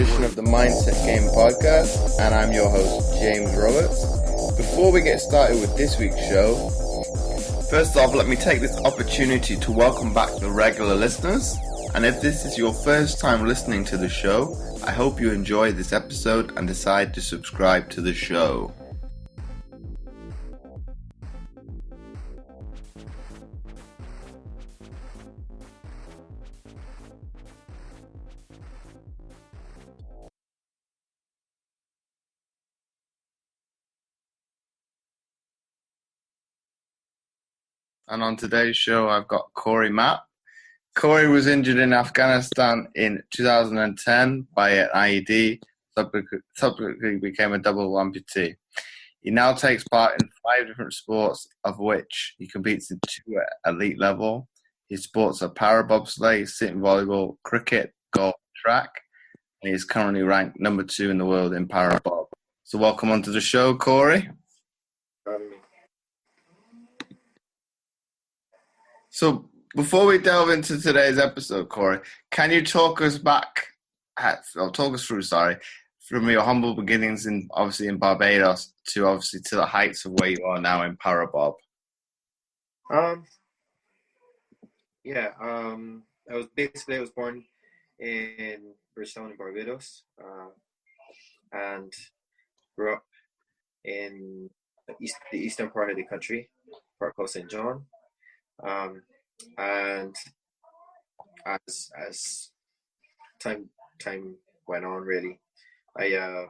edition of the Mindset Game podcast, and I'm your host, James Roberts. Before we get started with this week's show, first off, let me take this opportunity to welcome back the regular listeners. And if this is your first time listening to the show, I hope you enjoy this episode and decide to subscribe to the show. And on today's show, I've got Corie Mapp. Corrie was injured in Afghanistan in 2010 by an IED, subsequently became a double amputee. He now takes part in 5 different sports, of which he competes in 2 at elite level. His sports are para bobsleigh, sitting volleyball, cricket, golf, track, and he is currently ranked number 2 in the world in para bob. So welcome onto the show, Corie. So before we delve into today's episode, Corie, can you talk us through, from your humble beginnings in Barbados to the heights of where you are now in Parabob? I was born in Bridgetown in Barbados, and grew up in the eastern part of the country, part called St. John. And as time went on, really, I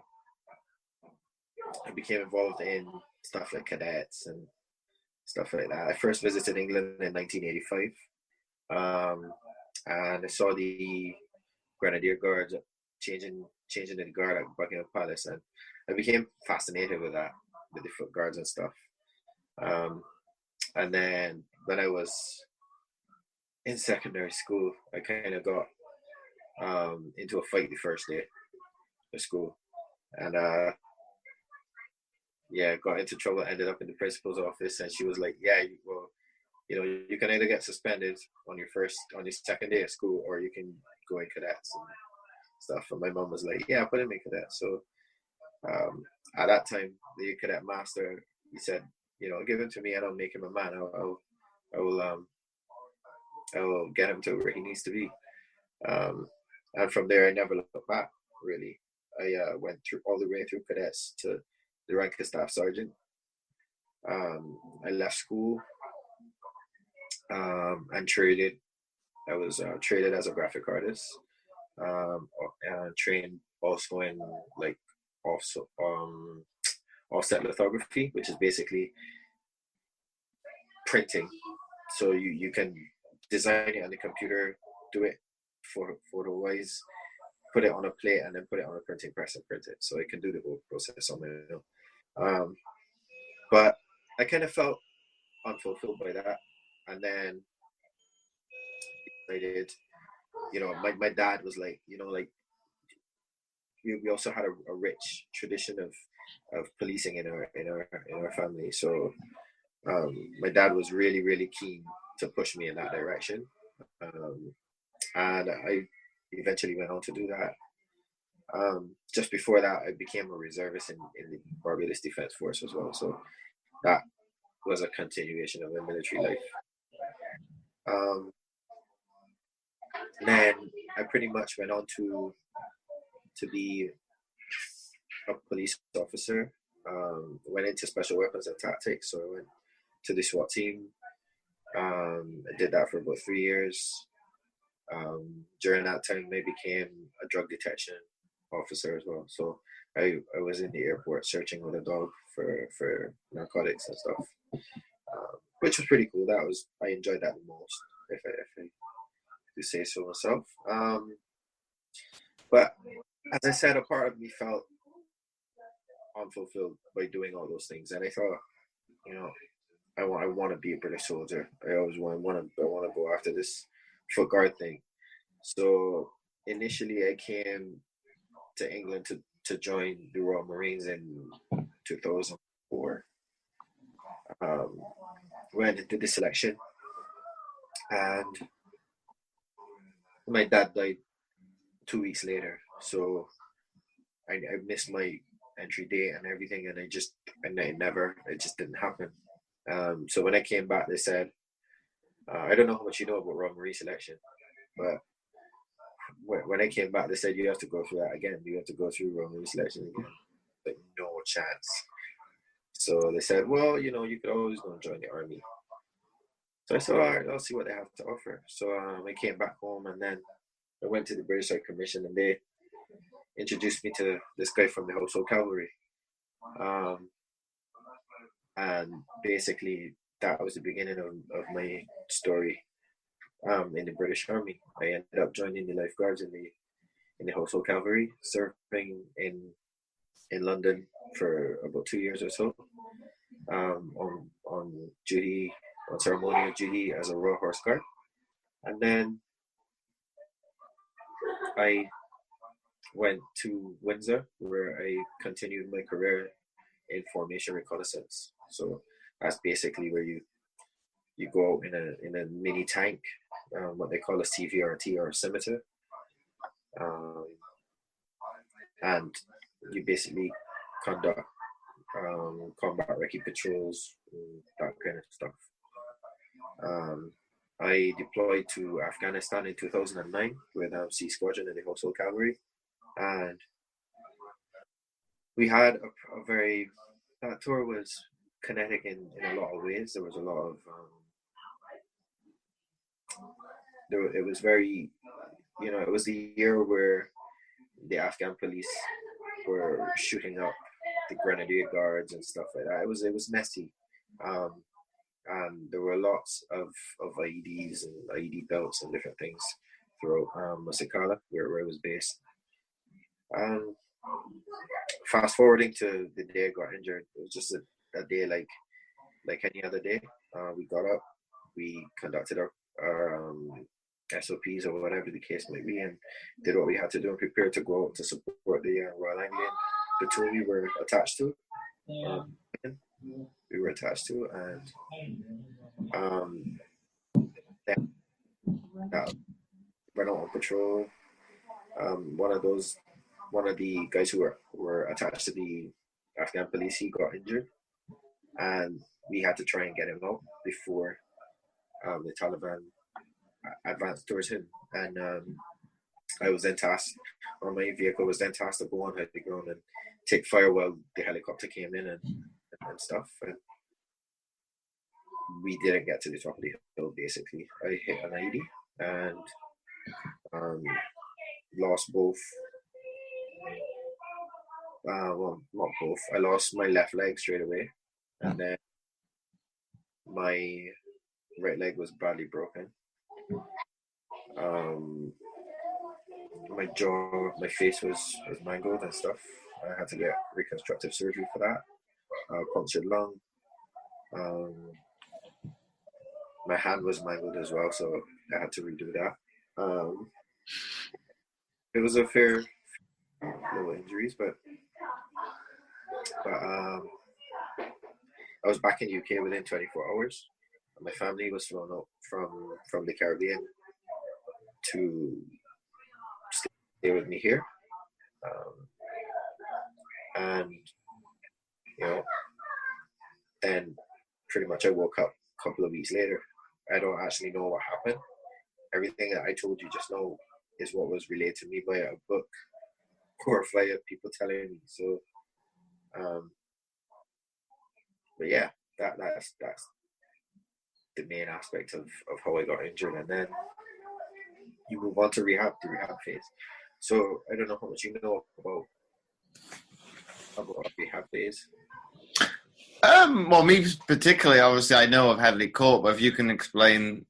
became involved in stuff like cadets and stuff like that. I first visited England in 1985, and I saw the Grenadier Guards changing the guard at Buckingham Palace, and I became fascinated with that, with the foot guards and stuff. And then when I was in secondary school, I kind of got into a fight the first day of school, and got into trouble. Ended up in the principal's office, and she was like, you can either get suspended on your second day of school, or you can go in cadets and stuff. And my mom was like, put him in cadets. So at that time, the cadet master, he said, give him to me and I'll make him a man. I will get him to where he needs to be. And from there, I never looked back, really. I went through all the way through cadets to the rank of staff sergeant. I left school and traded. I was traded as a graphic artist, and trained also in offset lithography, which is basically printing. So you can design it on the computer, do it photo-wise, put it on a plate, and then put it on a printing press and print it. So I can do the whole process on my own. But I kind of felt unfulfilled by that. And then I did, my dad was like, we also had a rich tradition of policing in our family. So my dad was really, really keen to push me in that direction. And I eventually went on to do that. Just before that, I became a reservist in the Barbados Defense Force as well. So that was a continuation of my military life. Then I pretty much went on to be a police officer. Went into special weapons and tactics. So I went to the SWAT team. I did that for about 3 years. During that time, I became a drug detection officer as well. So I was in the airport searching with a dog for narcotics and stuff, which was pretty cool. I enjoyed that the most, if I do say so myself. But as I said, a part of me felt unfulfilled by doing all those things, and I thought, I want to be a British soldier. I always want to go after this foot guard thing. So initially, I came to England to join the Royal Marines in 2004. Went into the selection, and my dad died 2 weeks later. So I missed my entry date and everything, and it just didn't happen. So when I came back, they said, I don't know how much you know about Royal Marine selection, but when I came back, they said you have to go through that again. You have to go through Royal Marine selection again. But no chance. So they said, well, you could always go and join the army. So I said, all right, I'll see what they have to offer. So I came back home, and then I went to the British High Commission, and they introduced me to this guy from the Household Cavalry. And basically, that was the beginning of my story in the British Army. I ended up joining the lifeguards in the Household Cavalry, serving in London for about 2 years or so, on duty, on ceremonial duty as a Royal Horse Guard. And then I went to Windsor, where I continued my career in formation reconnaissance. So that's basically where you go out in a mini tank, what they call a CVRT or a scimitar, and you basically conduct combat recce patrols, that kind of stuff. I deployed to Afghanistan in 2009 with C Squadron in the Household Cavalry, and we had a very, that tour was kinetic in a lot of ways. There was a lot of it was very, it was the year where the Afghan police were shooting up the Grenadier Guards and stuff like that. It was messy, and there were lots of IEDs and IED belts and different things throughout Masikala, where I was based. Fast forwarding to the day I got injured, it was just a day like any other day. We got up, we conducted our SOPs or whatever the case might be, and did what we had to do and prepared to go out to support the Royal Anglian platoon we were attached to. And then went out on patrol. One of the guys who were attached to the Afghan police, he got injured, and we had to try and get him out before the Taliban advanced towards him. And I was then tasked, or my vehicle was then tasked to go on high ground and take fire while the helicopter came in and stuff. And we didn't get to the top of the hill, basically. I hit an IED and lost both. Well, not both. I lost my left leg straight away, and then my right leg was badly broken. My jaw, my face was mangled and stuff. I had to get reconstructive surgery for that. Punctured lung. My hand was mangled as well, so I had to redo that. It was a fair little injuries, but I was back in the UK within 24 hours. My family was flown out from the Caribbean to stay with me here. And, then pretty much I woke up a couple of weeks later. I don't actually know what happened. Everything that I told you just now is what was relayed to me by a book or via people telling me. So, but yeah, that's the main aspect of how I got injured. And then you move on to the rehab phase. So I don't know how much you know about rehab phase. Well, me particularly, obviously, I know of Heavily Caught, but if you can explain,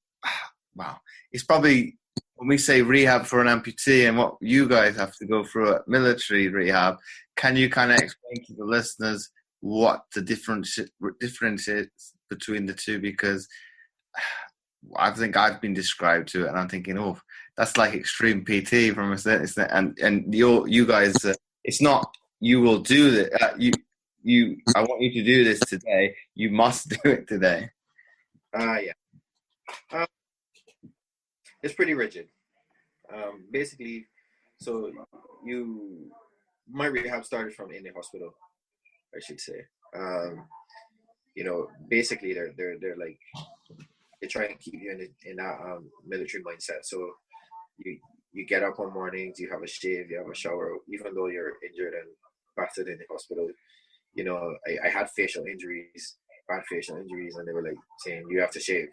well, it's probably when we say rehab for an amputee and what you guys have to go through at military rehab, can you kind of explain to the listeners what the difference is between the two? Because I think I've been described to it, and I'm thinking, oh, that's like extreme PT from a certain extent. And you guys, it's not you will do that. I want you to do this today. You must do it today. Yeah. It's pretty rigid. Basically, so my rehab started from in the hospital, I should say. You know, basically they're like, they try and keep you in that military mindset. So you get up on mornings, you have a shave, you have a shower, even though you're injured and battered in the hospital. You know, I had facial injuries, bad facial injuries, and they were like saying you have to shave.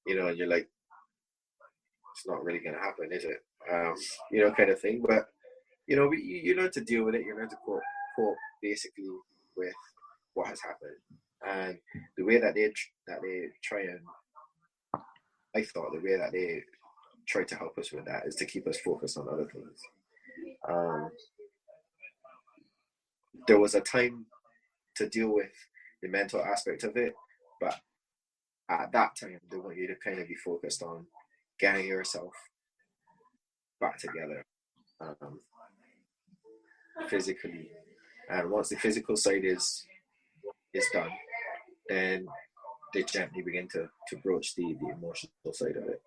You know, and you're like, it's not really gonna happen, is it? You know, kind of thing. But you know, you learn to deal with it. You learn to cope basically with what has happened, and the way that they try and, I thought the way that they try to help us with that is to keep us focused on other things. There was a time to deal with the mental aspect of it, but at that time they want you to kind of be focused on getting yourself back together physically. And once the physical side is done, then they gently begin to broach the emotional side of it.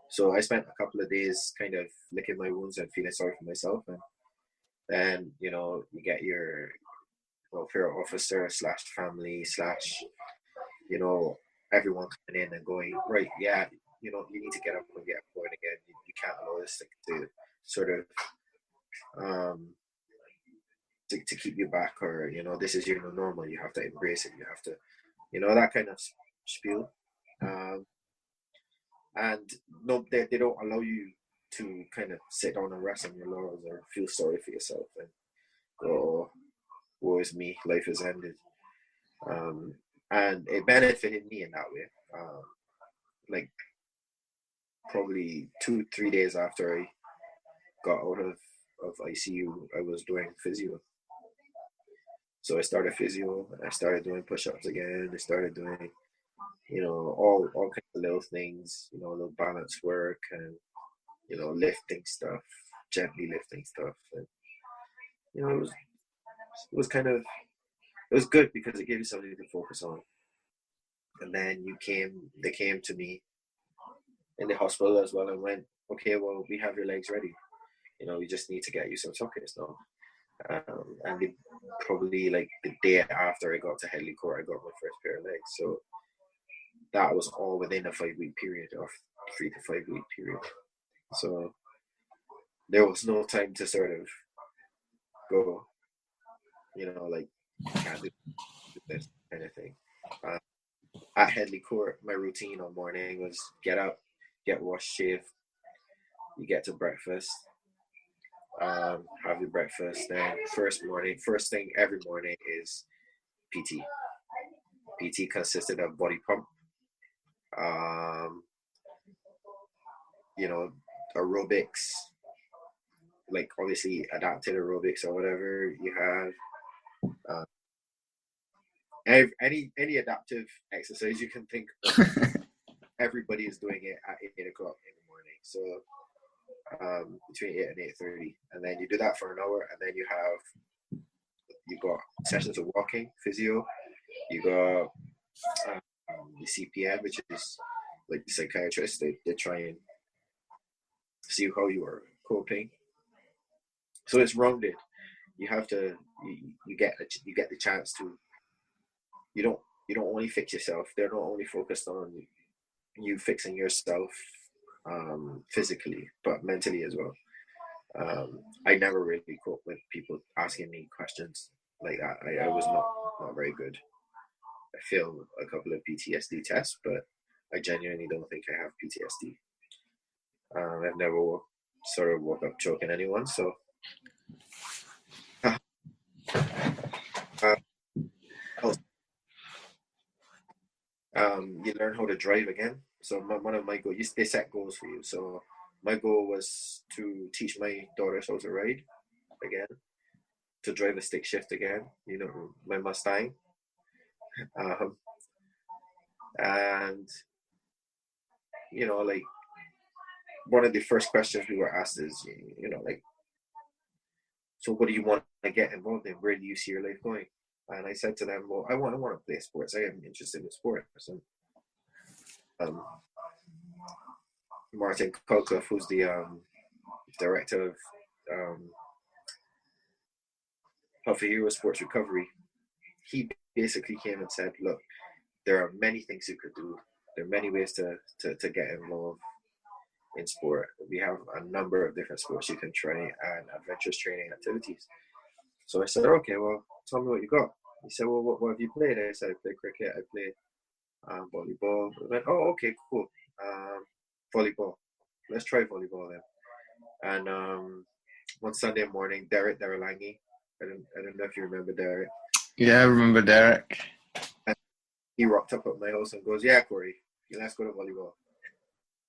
So I spent a couple of days kind of licking my wounds and feeling sorry for myself, and then, you know, you get your welfare officer / family / you know, everyone coming in and going, right, yeah, you know, you need to get up and get going again. You can't allow this to sort of to keep you back, or, you know, this is your new normal. You have to embrace it. You have to, you know, that kind of spiel. And no, they don't allow you to kind of sit down and rest on your laurels or feel sorry for yourself and go, woe is me, life has ended. And it benefited me in that way. Like probably 2-3 days after I got out of ICU, I was doing physio. So I started physio, and I started doing push-ups again. I started doing, you know, all kinds of little things, you know, little balance work and, you know, lifting stuff, gently lifting stuff. And, you know, it was kind of, it was good because it gave you something to focus on. And then they came to me in the hospital as well and went, okay, well, we have your legs ready. You know, we just need to get you some sockets now. And they, probably like the day after I got to Headley Court, I got my first pair of legs. So that was all within a 5-week period, or 3 to 5 week period. So there was no time to sort of go, you know, like, can't do this kind of thing. At Headley Court, my routine on morning was get up, get washed, shave, you get to breakfast, have your breakfast. Then first thing every morning is PT. PT consisted of body pump, you know, aerobics, like obviously adapted aerobics or whatever you have. Any adaptive exercise you can think of, everybody is doing it at 8 o'clock in the morning. So between 8 and 8:30, and then you do that for an hour, and then you got sessions of walking, physio. You got the CPM, which is like the psychiatrist. They try and see how you are coping. So it's rounded. You have to you get the chance to. You don't only fix yourself. They're not only focused on you fixing yourself physically, but mentally as well. I never really coped with people asking me questions like that. I was not very good. I failed a couple of PTSD tests, but I genuinely don't think I have PTSD. I've never woke up choking anyone, so you learn how to drive again. So one of my goals, they set goals for you. So my goal was to teach my daughters how to ride again, to drive a stick shift again, you know, my Mustang. And, you know, like, one of the first questions we were asked is, you know, like, so what do you want to get involved in? Where do you see your life going? And I said to them, well, I want to play sports. I am interested in sports. And Martin Kolkoff, who's the director of Healthy Hero Sports Recovery, he basically came and said, look, there are many things you could do. There are many ways to get involved in sport. We have a number of different sports you can try and adventurous training activities. So I said, okay, well, tell me what you got. He said, well, what have you played? I said, I play cricket, I play volleyball. I went, oh, okay, cool. Volleyball. Let's try volleyball then. And one Sunday morning, Derek Deralangi, I don't know if you remember Derek. Yeah, I remember Derek. And he rocked up at my house and goes, yeah, Corey, let's go to volleyball.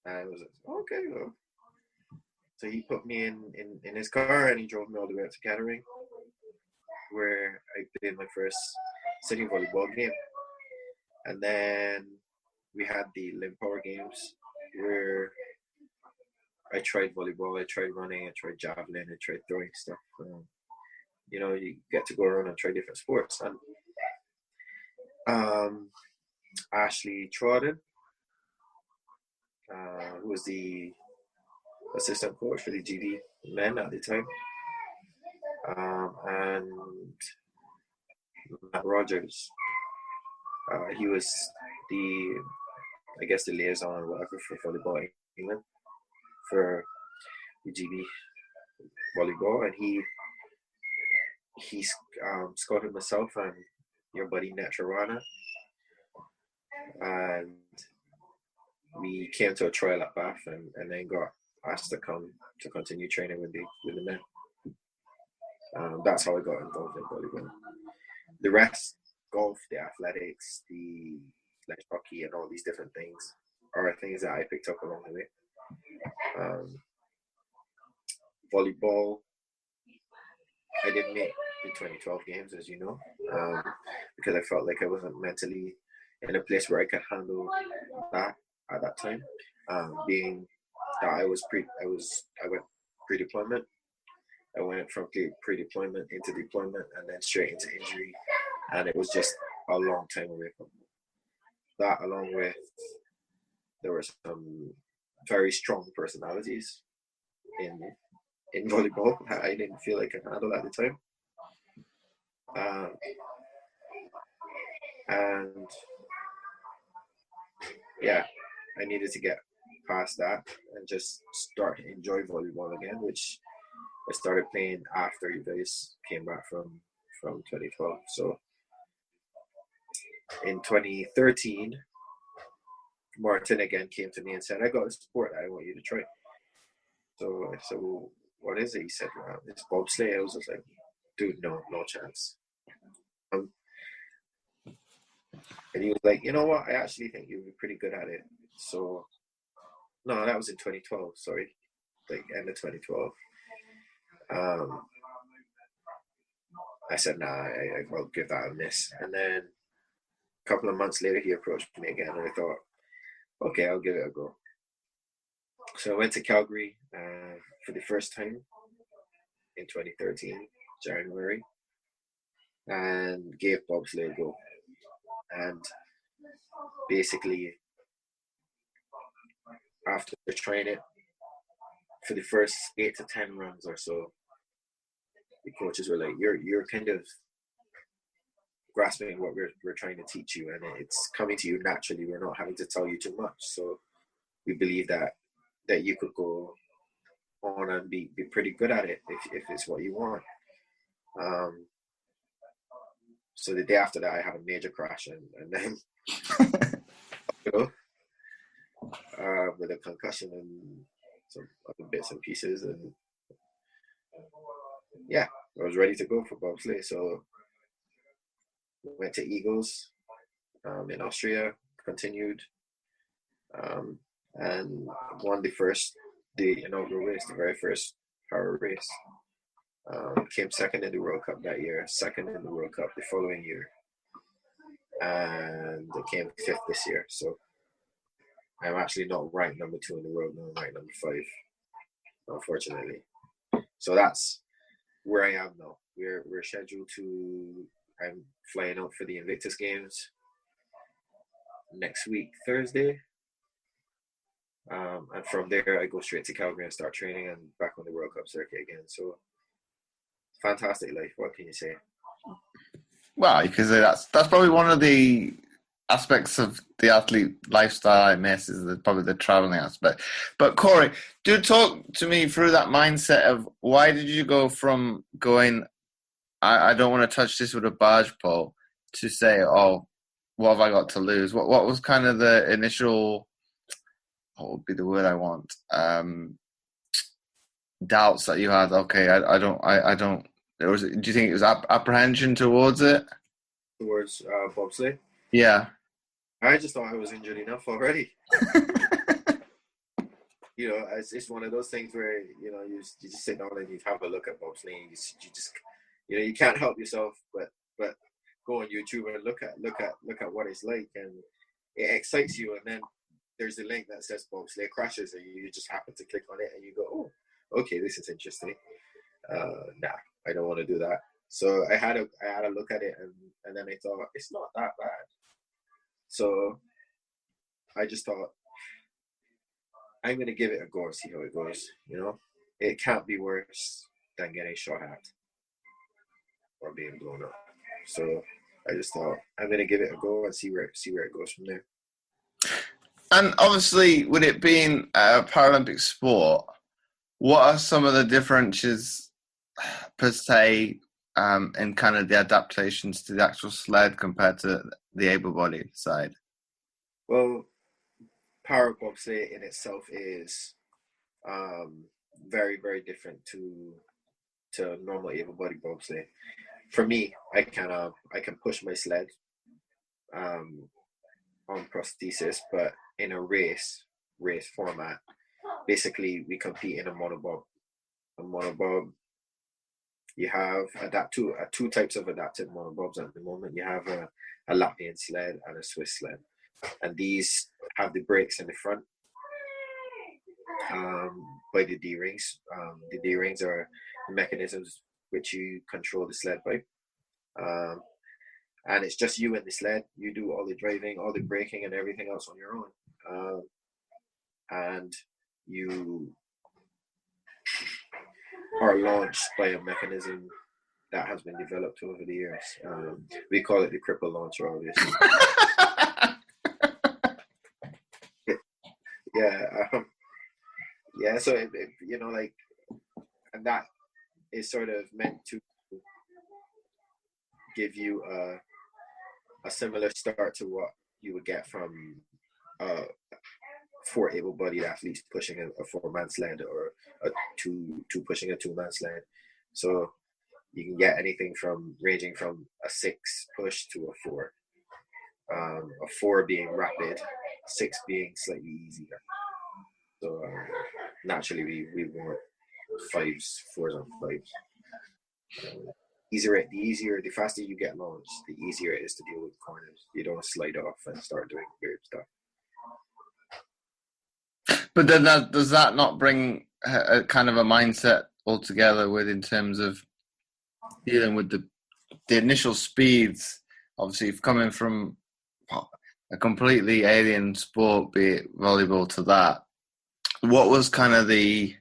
And I was like, okay, well. So he put me in his car and he drove me all the way out to Kettering, where I played my first city volleyball game. And then we had the Limb Power Games, where I tried volleyball, I tried running, I tried javelin, I tried throwing stuff. You get to go around and try different sports. And Ashley Trodden, who was the assistant coach for the GD men at the time, and Matt Rogers, he was the liaison or whatever for volleyball in England for the GB volleyball, and he scouted myself and your buddy Netrarana, and we came to a trial at Bath and then got asked to come to continue training with the men. That's how I got involved in volleyball. The rest, golf, the athletics, the ledge hockey, and all these different things are things that I picked up along the way. Volleyball, I didn't make the 2012 games, as you know, because I felt like I wasn't mentally in a place where I could handle that at that time. Being that I went pre-deployment. I went from pre-deployment into deployment and then straight into injury, and it was just a long time away from that. Along with there were some very strong personalities in volleyball that I didn't feel I could handle at the time. And yeah, I needed to get past that and just start to enjoy volleyball again, which I started playing after you guys came back from 2012. So in 2013, Martin again came to me and said, I got a sport that I want you to try. So I said, well, what is it? He said, well, it's bobsleigh. I was just like, dude, no chance. And he was like, you know what? I actually think you'd be pretty good at it. So, no, that was in 2012, sorry. Like, end of 2012. I said, nah, I'll give that a miss. And then a couple of months later, he approached me again, and I thought, okay, I'll give it a go. So I went to Calgary for the first time in 2013, January, and gave bobsleigh a go. And basically, after trying it for the first 8 to 10 runs or so, the coaches were like, "You're kind of grasping what we're trying to teach you, and it's coming to you naturally. We're not having to tell you too much. So we believe that you could go on and be pretty good at it if it's what you want." So the day after that, I had a major crash, and then with a concussion and some other bits and pieces, and yeah, I was ready to go for bobsleigh. So went to Eagles in Austria, continued, and won the inaugural race, the very first power race. Came second in the World Cup that year, second in the World Cup the following year, and I came fifth this year. So I'm actually not ranked number 2 in the world, no, I'm ranked number 5, unfortunately. So that's where I am now. We're scheduled to. I'm flying out for the Invictus Games next week, Thursday. And from there, I go straight to Calgary and start training and back on the World Cup circuit again. So fantastic life. What can you say? Well, because that's probably one of the aspects of the athlete lifestyle I miss is probably the traveling aspect. But Corey, do talk to me through that mindset of why did you go from going, I don't want to touch this with a barge pole, to say, oh, what have I got to lose? What was kind of the initial, what would be the word I want? Doubts that you had? Okay, I don't. Do you think it was apprehension towards it? Towards bobsleigh? Yeah. I just thought I was injured enough already. You know, it's one of those things where, you know, you just sit down and you have a look at bobsleigh. You just, you know, you can't help yourself but go on YouTube and look at what it's like, and it excites you. And then there's a link that says bobsleigh crashes, and you just happen to click on it, and you go, oh, okay, this is interesting. Nah, I don't want to do that. So I had a look at it, and then I thought it's not that bad. So I just thought, I'm going to give it a go and see how it goes. You know, it can't be worse than getting shot at or being blown up. So I just thought, I'm going to give it a go and see where it goes from there. And obviously, with it being a Paralympic sport, what are some of the differences per se in kind of the adaptations to the actual sled compared to the able-bodied side? Well, para bobsleigh in itself is very, very different to normal able-bodied bobsleigh. For me, I can push my sled on prosthesis, but in a race format, basically we compete in a monobob. A monobob, you have two types of adapted monobobs at the moment. You have a Latvian sled and a Swiss sled, and these have the brakes in the front by the D-rings. The D-rings are the mechanisms which you control the sled by. And it's just you and the sled. You do all the driving, all the braking, and everything else on your own. And you are launched by a mechanism that has been developed over the years. We call it the cripple launcher, obviously. Yeah. So you know, like, and that is sort of meant to give you a similar start to what you would get from 4 able-bodied athletes pushing a 4-man sled, or a two pushing a 2-man sled. So you can get anything ranging from a 6 push to a 4. A 4 being rapid, 6 being slightly easier. So naturally we want 5s, 4s on 5s. The faster you get launched, the easier it is to deal with corners. You don't slide off and start doing weird stuff. But then does that not bring a kind of a mindset altogether with, in terms of dealing with the initial speeds? Obviously, coming from a completely alien sport, be it volleyball, to that, what was kind of the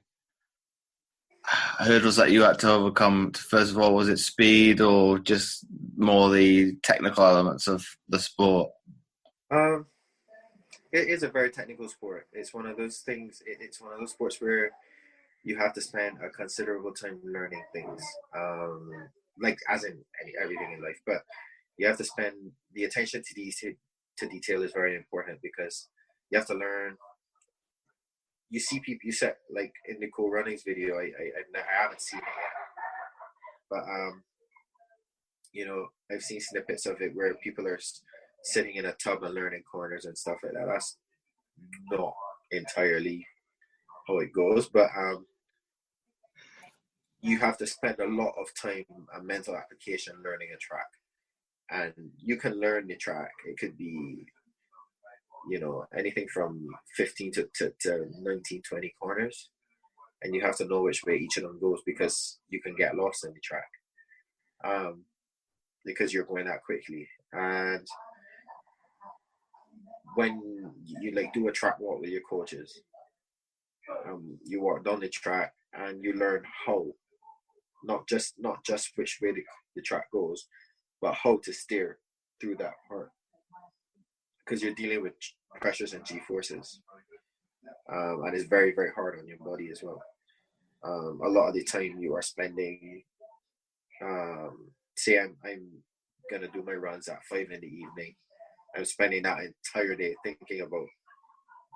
hurdles that you had to overcome? First of all, was it speed or just more the technical elements of the sport? It is a very technical sport. It's one of those things. It's one of those sports where you have to spend a considerable time learning things, like as in everything in life. But you have to spend the attention to detail is very important, because you have to learn. You see people. You said, like in the Cool Runnings video. I haven't seen it yet, but you know, I've seen snippets of it where people are sitting in a tub and learning corners and stuff like that. That's not entirely how it goes, but you have to spend a lot of time and mental application learning a track. And you can learn the track. It could be, you know, anything from 15 to 19, 20 corners. And you have to know which way each of them goes, because you can get lost in the track. Because you're going that quickly. And when you like do a track walk with your coaches, you walk down the track and you learn how not just which way the track goes, but how to steer through that part, because you're dealing with pressures and G-forces, and it's very, very hard on your body as well. A lot of the time you are spending, say I'm gonna do my runs at 5 in the evening. I'm spending that entire day thinking about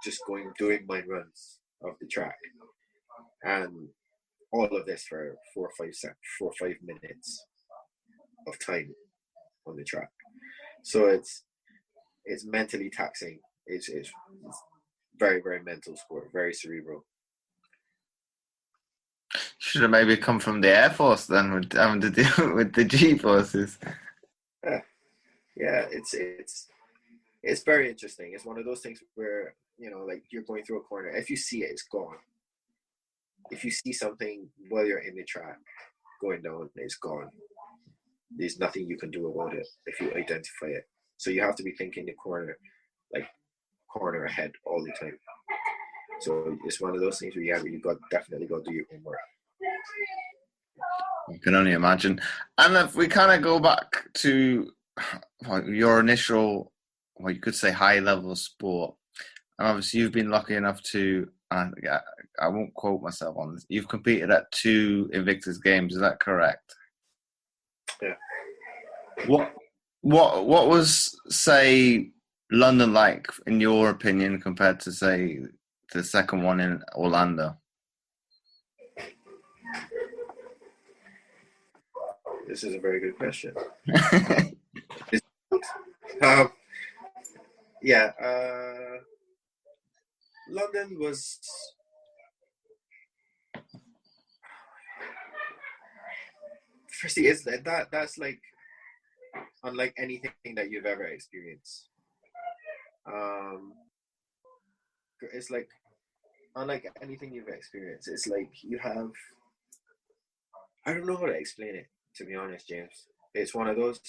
just doing my runs of the track, and all of this for 4 or 5 minutes of time on the track. So it's mentally taxing. It's very, very mental sport, very cerebral. Should have maybe come from the Air Force then, with having to deal with the G-forces. Yeah, it's very interesting. It's one of those things where, like, you're going through a corner. If you see it, it's gone. If you see something while you're in the track going down, it's gone. There's nothing you can do about it if you identify it. So you have to be thinking the corner ahead all the time. So it's one of those things where you definitely got to do your homework. I can only imagine. And if we kind of go back to your initial, well, you could say high-level sport, and obviously you've been lucky enough to, I won't quote myself on this, you've competed at 2 Invictus Games, is that correct? Yeah. What was, say, London like, in your opinion, compared to, say, the second one in Orlando? This is a very good question. London was, firstly, it's that's like unlike anything that you've ever experienced. It's like unlike anything you've experienced. It's like you have, I don't know how to explain it, to be honest, James. It's one of those.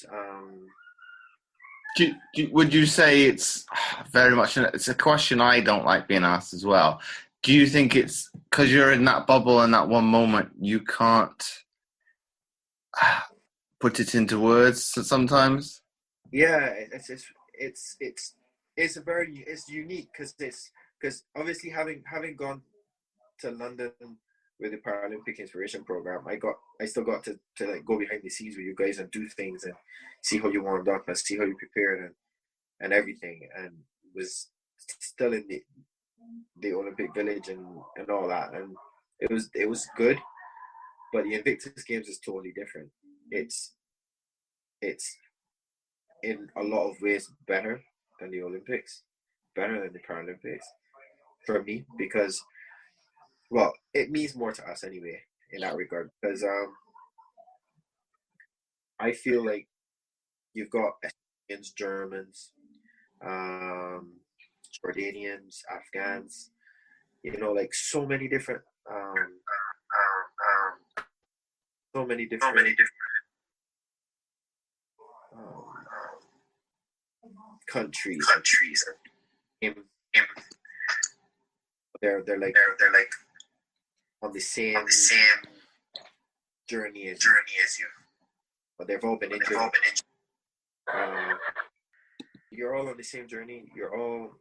Would you say it's very much? It's a question I don't like being asked as well. Do you think it's because you're in that bubble in that one moment, you can't put it into words sometimes? Yeah, it's unique because obviously having gone to London with the Paralympic Inspiration program, I still got to like go behind the scenes with you guys and do things and see how you warmed up and see how you prepared and everything, and was still in the Olympic Village and all that, and it was good. But the Invictus Games is totally different. It's in a lot of ways better than the Olympics, better than the Paralympics for me, because, well, it means more to us anyway in that regard, because I feel like you've got Estonians, Germans, Jordanians, Afghans, like so many different countries. They're like on the same journey as you, but they've all been injured. You're all on the same journey. You're all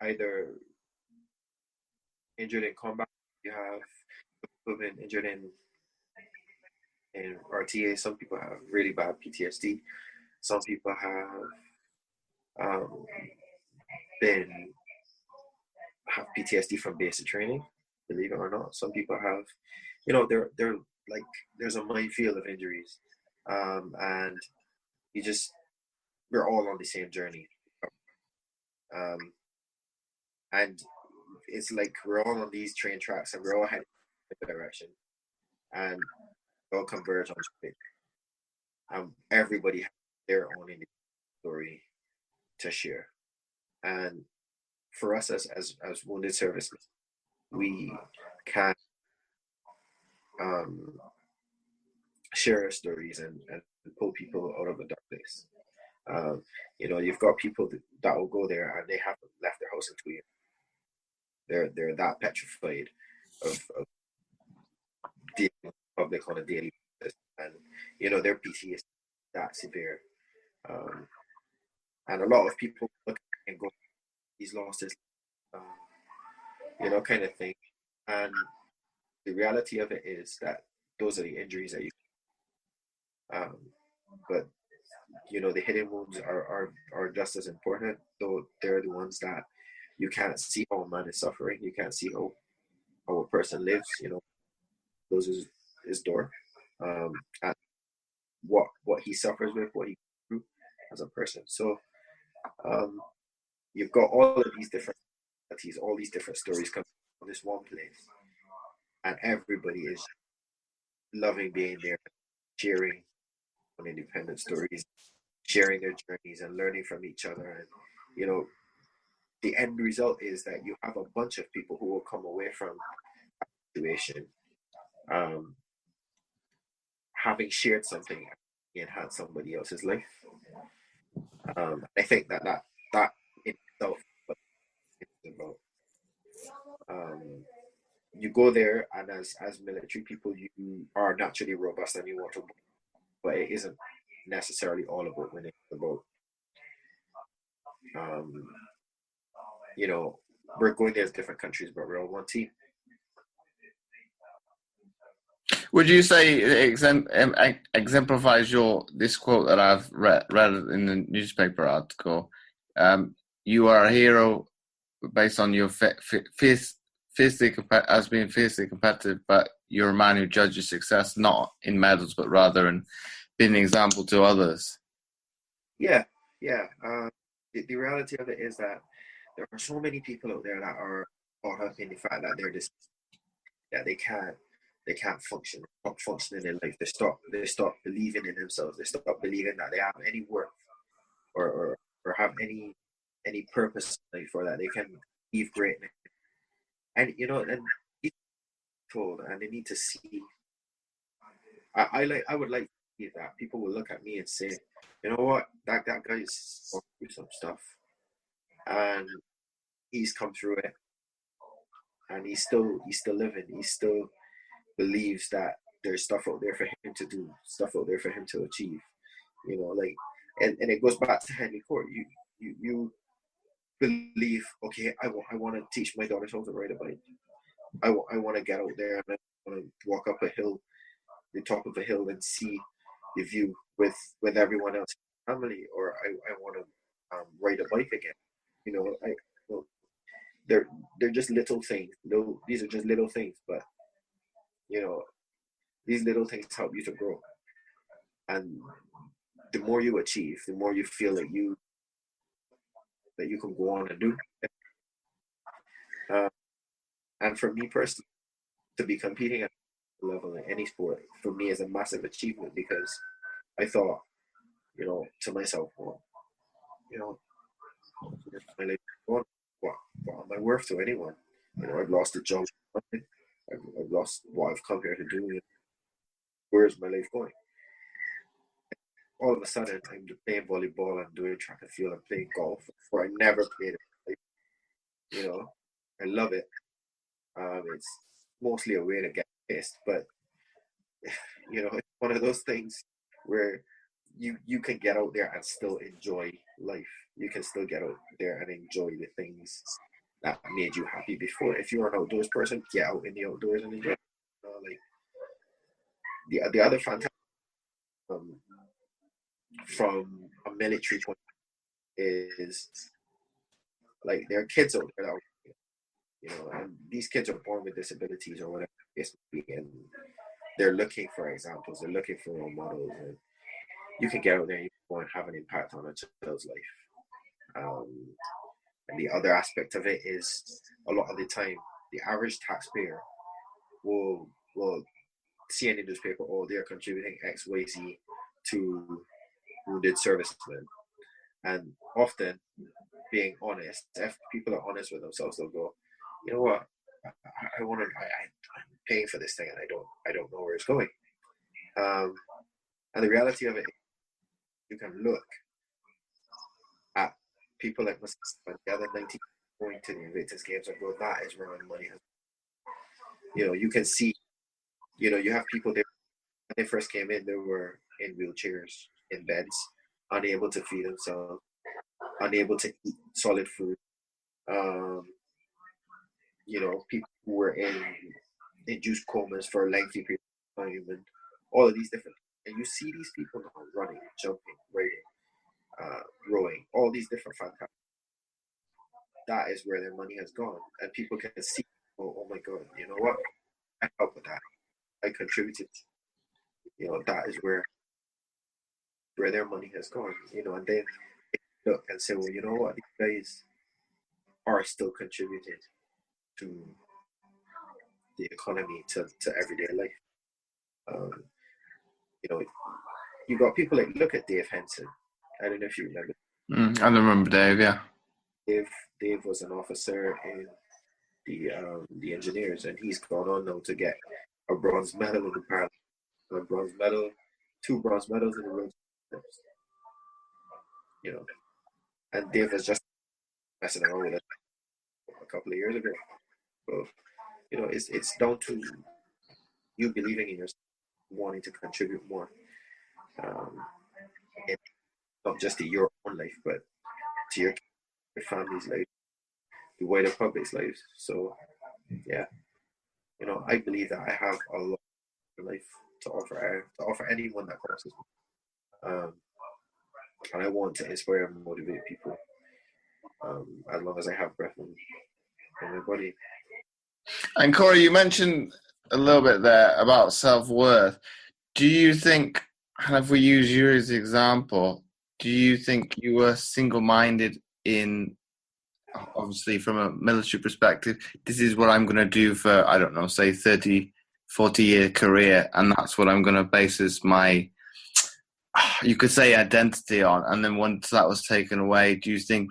either injured in combat. You have people been injured in RTA. Some people have really bad PTSD. Some people have have PTSD from basic training, believe it or not. Some people have, they're like, there's a minefield of injuries, and we're all on the same journey, and it's like we're all on these train tracks and we're all heading in the direction, and we all converge on it. Everybody has their own story to share, and for us as wounded servicemen, we can share our stories and pull people out of a dark place. You've got people that will go there and they haven't left their house in 2 years. They're that petrified of dealing with public on a daily basis, and you know their PT is that severe, and a lot of people look and go, "He's lost his," you know, kind of thing. And the reality of it is that those are the injuries that you. Um, but you know the hidden wounds are just as important, though they're the ones that you can't see how a man is suffering. You can't see how a person lives. You know, those is his door, and what he suffers with, what he goes through as a person. So you've got all of these different entities, all these different stories coming from this one place, and everybody is loving being there, sharing on independent stories, sharing their journeys and learning from each other. And you know, the end result is that you have a bunch of people who will come away from a situation having shared something and had somebody else's life. I think that in itself is about. You go there, and as military people, you are naturally robust and you want to, but it isn't necessarily all about winning. It's about, you know, we're going there as different countries, but we're all one team. Would you say it exemplifies this quote that I've read in the newspaper article? You are a hero based on your as being fiercely competitive, but you're a man who judges success not in medals, but rather in being an example to others. Yeah. The reality of it is that there are so many people out there that are caught up in the fact that they're just that they can't function, stop functioning in life. They stop believing in themselves. They stop believing that they have any worth or have any purpose in life, or that they can achieve greatness. And you know, and told, and they need to see. I would like to see that people will look at me and say, you know what, that guy is going through some stuff, and he's come through it, and he's still living. He still believes that there's stuff out there for him to do, stuff out there for him to achieve. You know, like, and it goes back to Henry Court. You believe, okay, I want to teach my daughters how to ride a bike. I want to get out there and I want to walk up a hill, the top of a hill, and see the view with everyone else in the family. Or I want to ride a bike again. You know, they're just little things. These are just little things, but you know, these little things help you to grow. And the more you achieve, the more you feel that you can go on and do. And for me personally, to be competing at a level in any sport, for me is a massive achievement, because I thought, you know, to myself, well, you know, my life, what am I worth to anyone? You know, I've lost a job, I've lost what I've come here to do. Where is my life going? All of a sudden, I'm playing volleyball, I'm doing track and field, I'm playing golf, where I never played it. You know, I love it. It's mostly a way to get pissed, but you know, it's one of those things where you can get out there and still enjoy life. You can still get out there and enjoy the things that made you happy before. If you're an outdoors person, get out in the outdoors and enjoy. Like the other fantastic from a military point is, like, there are kids out there that are, you know, and these kids are born with disabilities or whatever it's be, and they're looking for examples, they're looking for role models, and you can get out there and you can go and have an impact on a child's life. And the other aspect of it is, a lot of the time, the average taxpayer will see in the newspaper, oh, they're contributing X, Y, Z to wounded servicemen. And often, being honest, if people are honest with themselves, they'll go, you know what, I'm paying for this thing and I don't know where it's going. And the reality of it, you can look at people like myself and the other 19 going to the Invictus Games and go, that is where my money has. You know, you can see You have people there when they first came in, they were in wheelchairs, in beds, unable to feed themselves, unable to eat solid food. Um, people who were in induced comas for a lengthy period of time, and all of these different. And you see these people now running, jumping, riding, rowing, all these different fantastic. That is where their money has gone, and people can see. Oh my God! You know what? I helped with that. I contributed. That is where their money has gone. And then they look and say, well, you know what? These guys are still contributing to the economy, to everyday life. You know, you got people like, look at Dave Henson. I don't know if you remember. I remember Dave. Yeah. Dave was an officer in the engineers, and he's gone on now to get a bronze medal in the Paralympics, a bronze medal, 2 bronze medals in the World Championships. And Dave was just messing around with it a couple of years ago. So, it's down to you believing in yourself, wanting to contribute more, and not just to your own life, but to your family's life, the wider public's lives. So, yeah, I believe that I have a lot of life to offer anyone that crosses me, and I want to inspire and motivate people, as long as I have breath in my body. And Corrie, you mentioned a little bit there about self-worth. Do you think, and if we use you as an example, do you think you were single-minded in, obviously from a military perspective, this is what I'm going to do for, I don't know, say 30, 40-year career, and that's what I'm going to base my, you could say, identity on, and then once that was taken away, do you think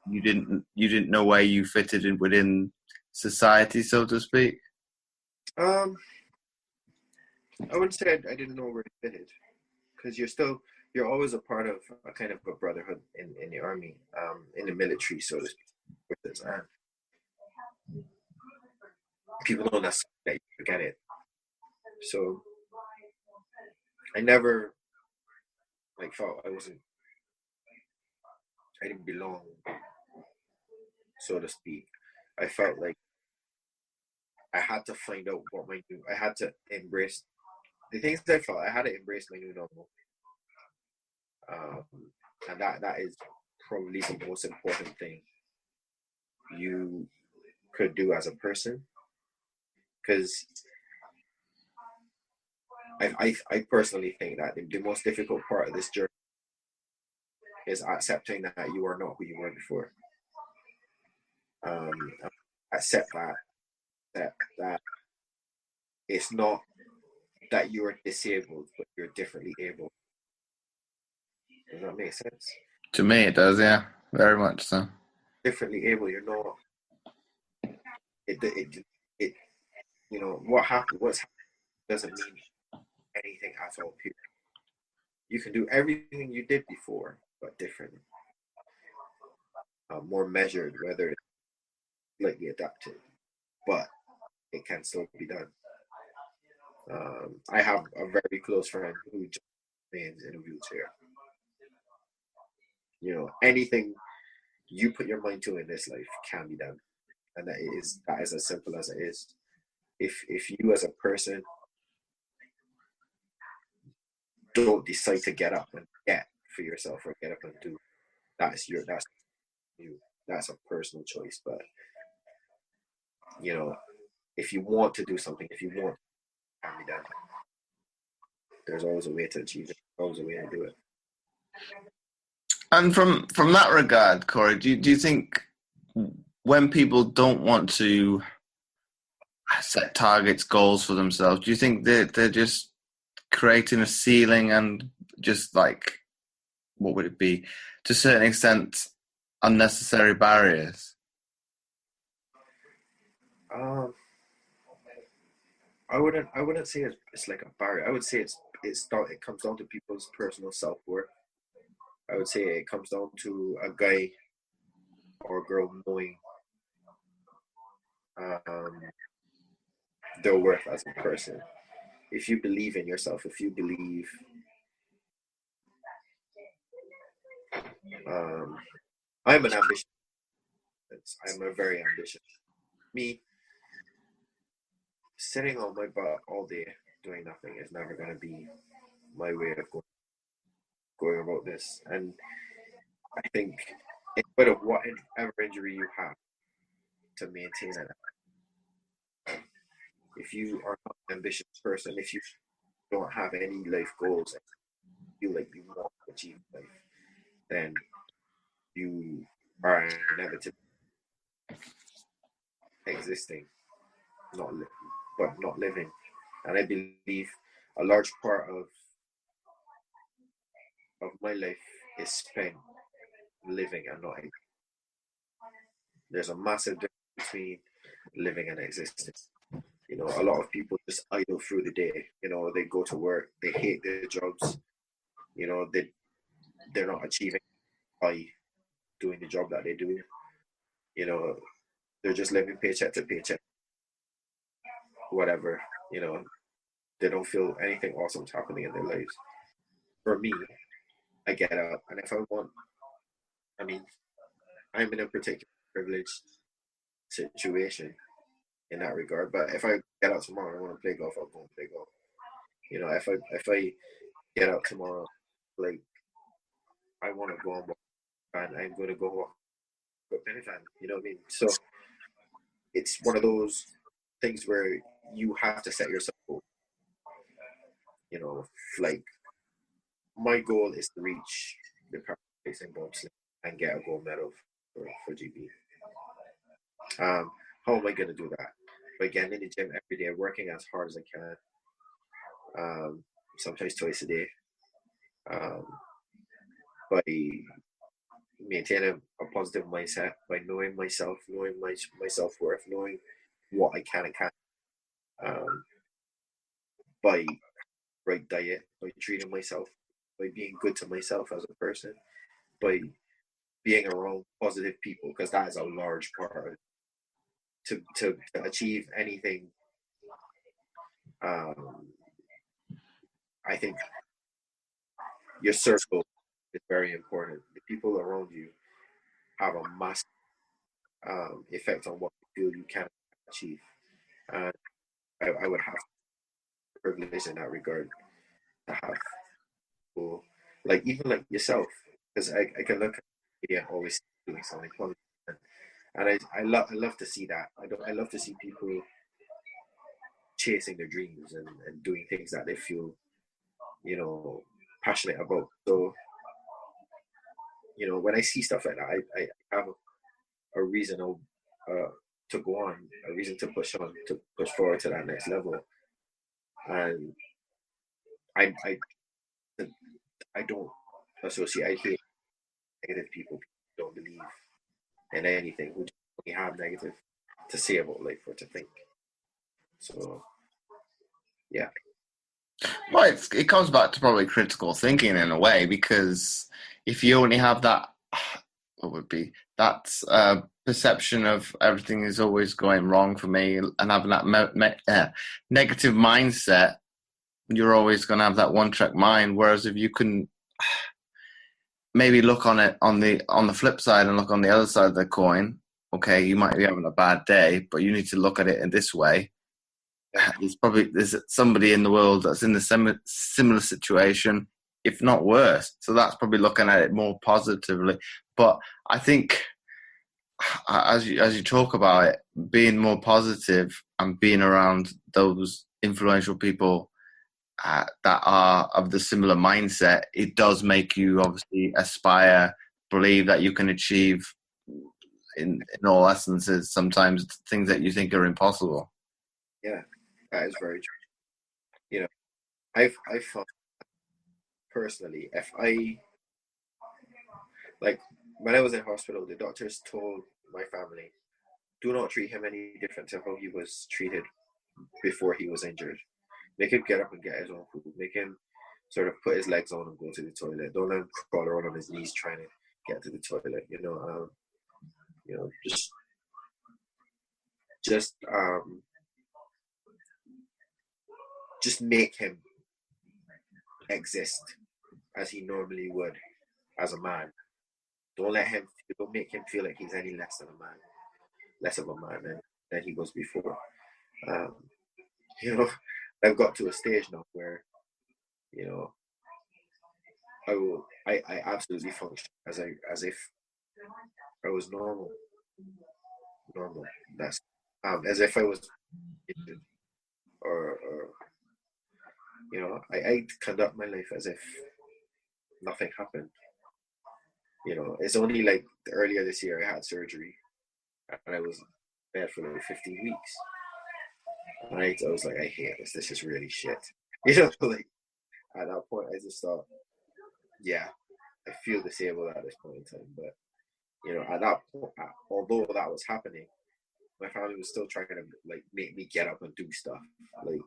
you didn't know where you fitted in within society, so to speak? I wouldn't say I didn't know where it fitted, because you're always a part of a kind of a brotherhood in the army, in the military, so to speak. And people don't necessarily forget it. So I never felt I didn't belong, so to speak. I felt like I had to find out I had to embrace the things I felt. I had to embrace my new normal. And that is probably the most important thing you could do as a person, because I personally think that the most difficult part of this journey is accepting that you are not who you were before. Accept that it's not that you're disabled, but you're differently able. Does that make sense? To me, it does. Yeah, very much so. Differently able, you're not. What's happened doesn't mean anything at all. Period. You can do everything you did before, but differently, more measured, whether it's slightly adapted, but it can still be done. I have a very close friend who just remains in a wheelchair. Anything you put your mind to in this life can be done, and that is as simple as it is. If you as a person don't decide to get up and get for yourself, or get up and do, that's you. That's a personal choice. But if you want to do something, if you want, it can be done. There's always a way to achieve it. There's always a way to do it. And from that regard, Corrie, do you think when people don't want to set targets, goals for themselves, do you think they're just creating a ceiling and just what would it be, to a certain extent, unnecessary barriers? I wouldn't say it's like a barrier. I would say it comes down to people's personal self-worth. I would say it comes down to a guy or a girl knowing their worth as a person. if you believe in yourself, if you believe, I'm an ambitious. I'm a very ambitious. Me, sitting on my butt all day doing nothing is never going to be my way of going about this. And I think, in spite of whatever injury you have, to maintain it, if you are not an ambitious person, if you don't have any life goals and feel like you want to achieve life, then you are inevitably existing, but not living. And I believe a large part of my life is spent living and not existing. There's a massive difference between living and existing. You know, a lot of people just idle through the day. You know, they go to work, they hate their jobs. You know, they're not achieving by doing the job that they do. You know, they're just living paycheck to paycheck, whatever. You know, they don't feel anything awesome's happening in their lives. For me, I get up, and if I want, I mean, I'm in a particular privileged situation in that regard. But if I get out tomorrow, I want to play golf, I'll go and play golf. You know, if I get out tomorrow, like I want to go and walk, and I'm going to go walk with Penifan. You know what I mean? So it's one of those things where you have to set yourself goals. You know, like my goal is to reach the Paralympics in bobsleigh and get a gold medal for GB. How am I going to do that? By getting in the gym every day, working as hard as I can, sometimes twice a day, by maintaining a positive mindset, by knowing myself, knowing my self-worth, knowing what I can and can't, by right diet, by treating myself, by being good to myself as a person, by being around positive people, because that is a large part of it. To achieve anything, I think your circle is very important. The people around you have a massive effect on what you feel you can achieve. And I would have privilege in that regard to have people, like even like yourself, because I can look at media always doing something positive, and I love to see that. I love to see people chasing their dreams and doing things that they feel, you know, passionate about. So, you know, when I see stuff like that, I have a reason to go on, a reason to push on, to push forward to that next level. And I don't associate, I hate negative people who don't believe in anything, who just only have negative to say about life or to think. So, yeah. Well, it comes back to probably critical thinking in a way, because if you only have that, what would be that perception of everything is always going wrong for me, and having that negative mindset, you're always going to have that one-track mind. Whereas if you can maybe look on it on the flip side and look on the other side of the coin, okay, you might be having a bad day, but you need to look at it in this way. There's somebody in the world that's in the similar situation, if not worse. So that's probably looking at it more positively. But I think as you talk about it, being more positive and being around those influential people that are of the similar mindset, it does make you obviously aspire, believe that you can achieve in all essences sometimes things that you think are impossible. Yeah, that is very true. You know, I've found personally, if I, like when I was in hospital, the doctors told my family, do not treat him any different to how he was treated before he was injured. Make him get up and get his own food. Make him sort of put his legs on and go to the toilet. Don't let him crawl around on his knees trying to get to the toilet. You know, just just make him exist as he normally would as a man. Don't make him feel like he's any less of a man than he was before. I've got to a stage now where, I absolutely function as if I was normal. That's as if I was, or I conduct my life as if nothing happened. It's only like earlier this year I had surgery, and I was bed for like 15 weeks. And I was like, I hate this. This is really shit. Like at that point, I just thought, yeah, I feel disabled at this point in time. But at that point, although that was happening, my family was still trying to like make me get up and do stuff. Like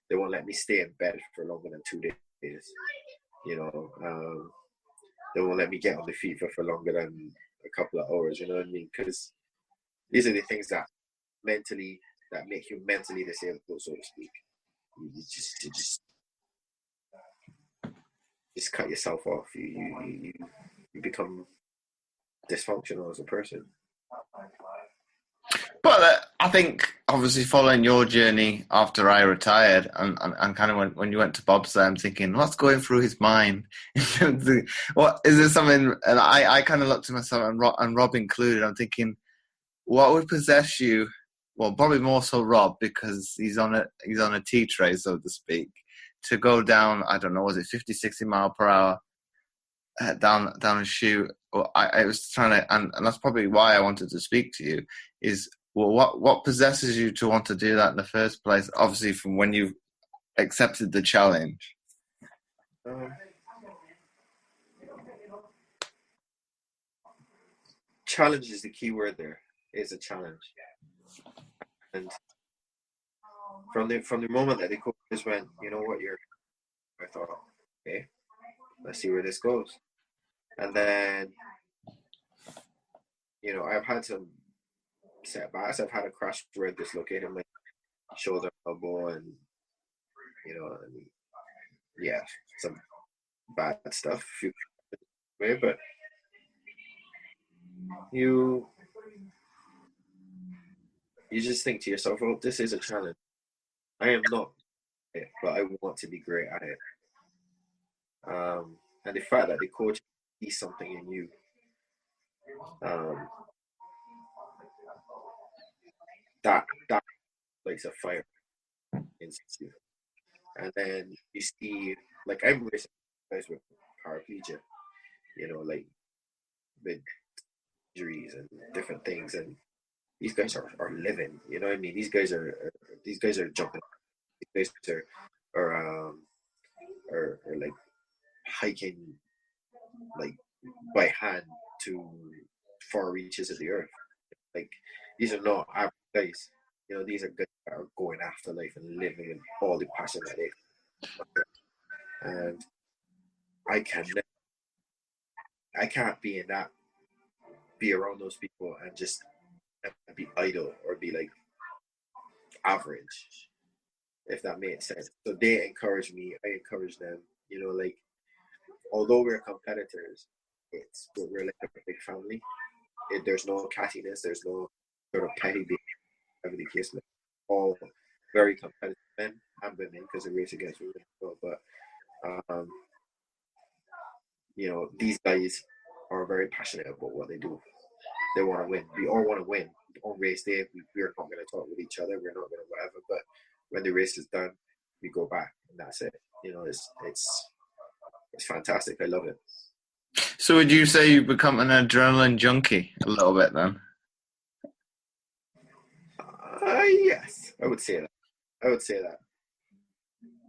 they won't let me stay in bed for longer than 2 days. They won't let me get on the feet for longer than a couple of hours. You know what I mean? Because these are the things that make you mentally disabled, so to speak. You just cut yourself off. You become dysfunctional as a person. But I think, obviously, following your journey after I retired, and kind of when you went to bobsleigh, I'm thinking, what's going through his mind? What is there something? And I kind of looked to myself, and Rob included. I'm thinking, what would possess you? Well, probably more so Rob, because he's on a tea tray, so to speak, to go down. I don't know, was it 50, 60 mile per hour down a chute? Well, I was trying to, and that's probably why I wanted to speak to you. Is what possesses you to want to do that in the first place? Obviously, from when you accepted the challenge. Challenge is the key word. There is a challenge, and from the moment that the coaches went, you know what, I thought, okay, let's see where this goes. And then, I've had some setbacks. I've had a crash where I dislocated my shoulder, elbow, and some bad stuff. But you just think to yourself, well, this is a challenge. I am not it, but I want to be great at it. And the fact that the coach sees something in you, that lights a fire inside you. And then you see, like, I'm racing guys with paraplegia, like with injuries and different things, and these guys are living. You know what I mean? These guys are jumping. These guys are like hiking like by hand to far reaches of the earth. Like, these are not average guys. These are guys that are going after life and living in all the passion that they have. And I can't be around those people and just be idle or be like average, if that makes sense. So they encourage me, I encourage them. Like, although we're competitors, we're like a big family. There's no cattiness, there's no sort of petty behavior, whatever the case may be. All very competitive men and women, because they race against women as well. But these guys are very passionate about what they do. They want to win. We all want to win. On race day, we're not going to talk with each other. We're not going to whatever. But when the race is done, we go back, and that's it. It's fantastic. I love it. So would you say you've become an adrenaline junkie a little bit then? Yes, I would say that.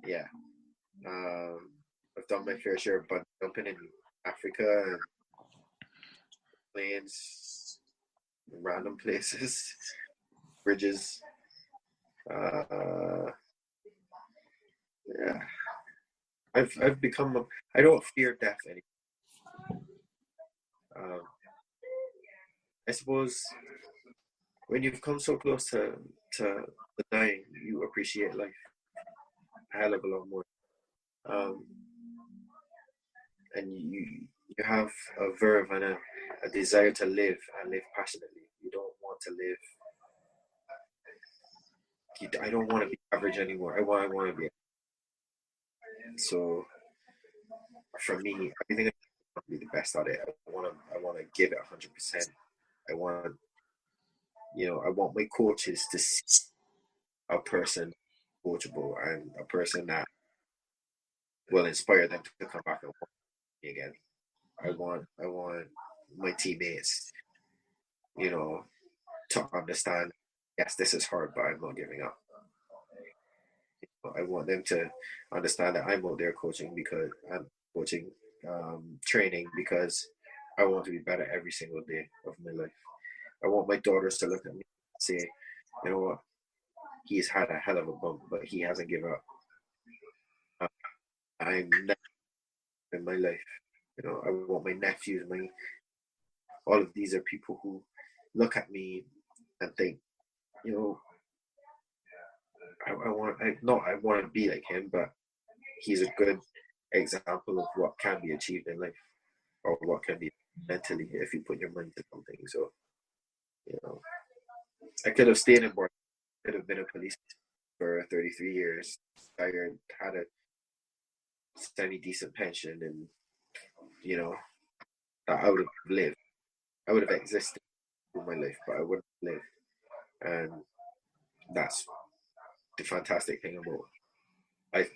Yeah. I've done my fair share of bungee jumping in Africa and planes, random places, bridges. Yeah. I've become I don't fear death anymore. I suppose when you've come so close to dying, you appreciate life, a hell of a lot more. And you have a verve and a desire to live and live passionately. You don't want to live. I don't want to be average anymore. I want to be. So for me, I think I want to be the best at it. I want to give it 100%. I want my coaches to see a person coachable and a person that will inspire them to come back and work with me again. I want my teammates, to understand, yes, this is hard, but I'm not giving up. I want them to understand that I'm out there coaching because I'm coaching, training because I want to be better every single day of my life. I want my daughters to look at me and say, you know what, he's had a hell of a bump, but he hasn't given up. I'm never in my life. I want my nephews, all of these are people who look at me and think, I want to be like him, but he's a good example of what can be achieved in life, or what can be mentally if you put your mind to something. So, I could have stayed in Barbados, could have been a police for 33 years, retired, had a semi-decent pension, and I would have lived. I would have existed in my life, but I wouldn't live. And that's the fantastic thing about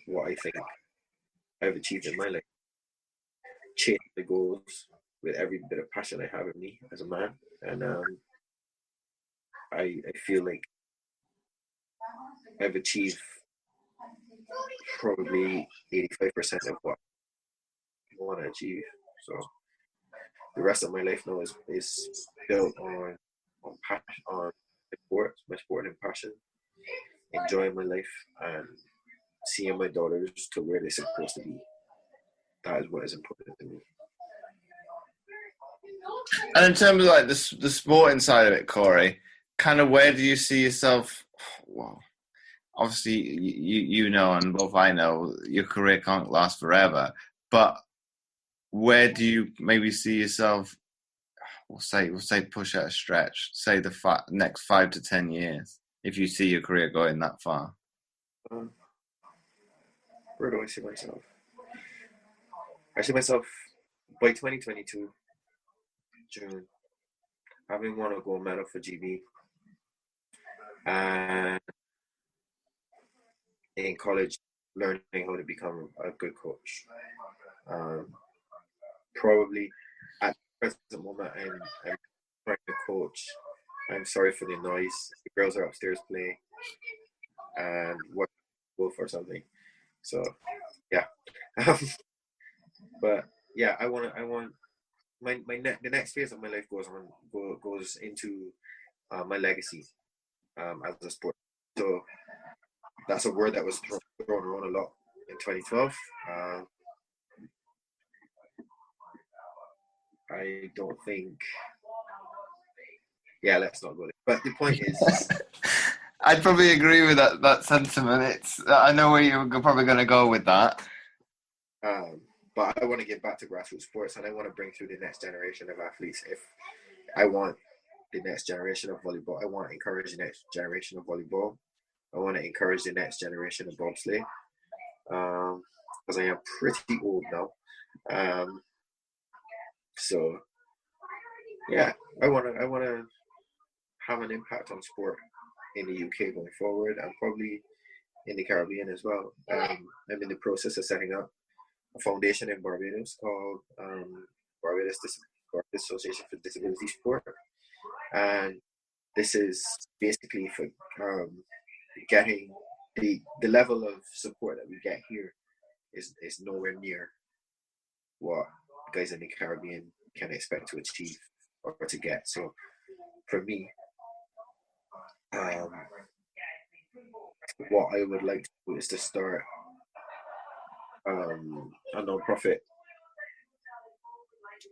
what I think I've achieved in my life. Chase the goals with every bit of passion I have in me as a man, and I feel like I've achieved probably 85% of what I want to achieve. So the rest of my life now is built on passion, on my sport and passion, enjoying my life and seeing my daughters to where they're supposed to be. That is what is important to me. And in terms of like the sporting side of it, Corey, kind of where do you see yourself? Well, obviously, and both I know your career can't last forever, but where do you maybe see yourself? We'll say push out a stretch, say the next 5 to 10 years, if you see your career going that far. Where do I see myself? I see myself by 2022, June, having won a gold medal for GB, and in college, learning how to become a good coach. Probably at the present moment, I'm trying to coach. I'm sorry for the noise. The girls are upstairs playing and what wolf or something. So yeah, but yeah, I want the next phase of my life goes into my legacy as a sport. So that's a word that was thrown around a lot in 2012. I don't think. Yeah, let's not go there. But the point is, I'd probably agree with that sentiment. I know where you're probably going to go with that. But I want to get back to grassroots sports, and I want to bring through the next generation of athletes. If I want the next generation of volleyball, I want to encourage the next generation of volleyball. I want to encourage the next generation of bobsleigh, because I am pretty old now. So yeah, I want to have an impact on sport in the UK going forward, and probably in the Caribbean as well. I'm in the process of setting up a foundation in Barbados called Barbados Association for Disability Sport, and this is basically for getting the level of support that we get here is nowhere near what guys in the Caribbean can expect to achieve or to get. So for me, what I would like to do is to start a non-profit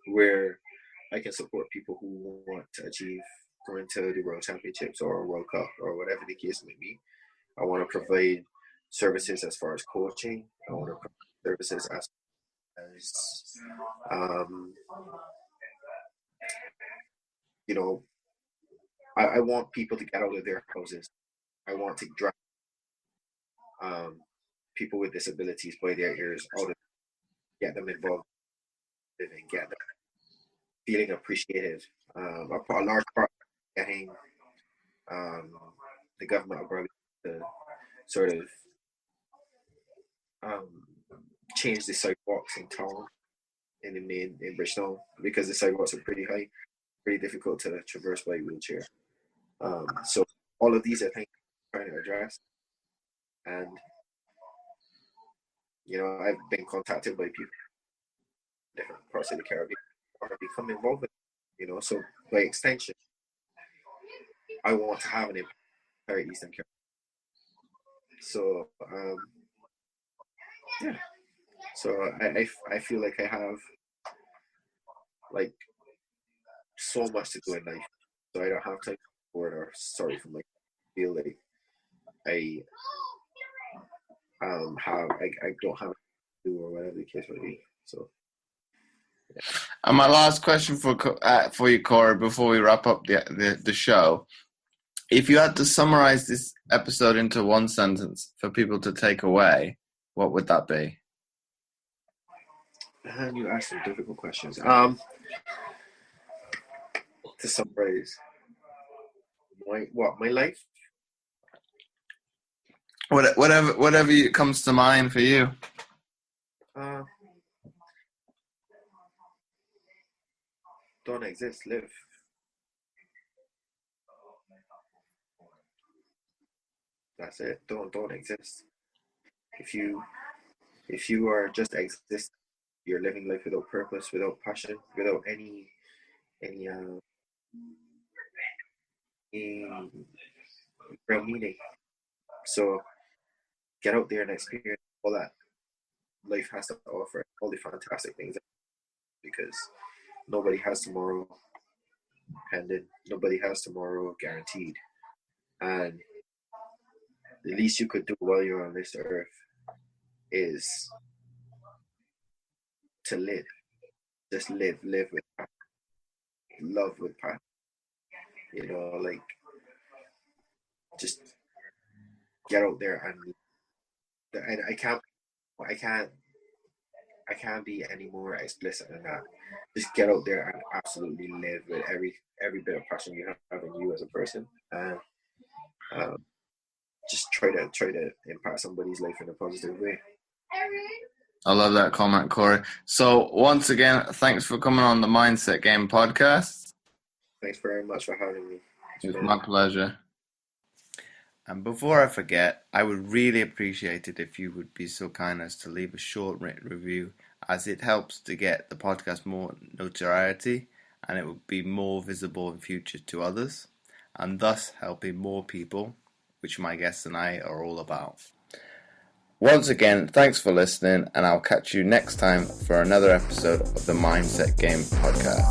where I can support people who want to achieve going to the World Championships or World Cup or whatever the case may be. I want to provide services as far as coaching. I want to provide services as you know, I want people to get out of their houses. I want to drag people with disabilities by their ears out of, get them involved and get them feeling appreciated. A large part of getting the government of Barbados to sort of change the sidewalks in town, in Bridgetown, because the sidewalks are pretty high, pretty difficult to traverse by wheelchair. So all of these are things I'm trying to address. And, you know, I've been contacted by people in different parts of the Caribbean or become involved with, you know, so by extension, I want to have an impact in Eastern Caribbean. So, yeah. So I feel like I have like so much to do in life, so I don't have time for it, or sorry for my feel like I don't have to do, or whatever the case may be. So. Yeah. And my last question for you, Corey, before we wrap up the show, if you had to summarize this episode into one sentence for people to take away, what would that be? And you asked some difficult questions. To summarize, my life? Whatever comes to mind for you. Don't exist, live. That's it. Don't exist. If you are just exist, you're living life without purpose, without passion, without any real meaning. So get out there and experience all that life has to offer, all the fantastic things, because nobody has tomorrow pending, nobody has tomorrow guaranteed, and the least you could do while you're on this earth is to live. Just live with passion, love with passion. You know, like, just get out there and I can't be any more explicit than that. Just get out there and absolutely live with every bit of passion you have in you as a person, and just try to impact somebody's life in a positive way. I love that comment, Corey. So once again, thanks for coming on the Mindset Game podcast. Thanks very much for having me. It's my pleasure. And before I forget, I would really appreciate it if you would be so kind as to leave a short written review, as it helps to get the podcast more notoriety, and it would be more visible in future to others, and thus helping more people, which my guests and I are all about. Once again, thanks for listening, and I'll catch you next time for another episode of the Mindset Game podcast.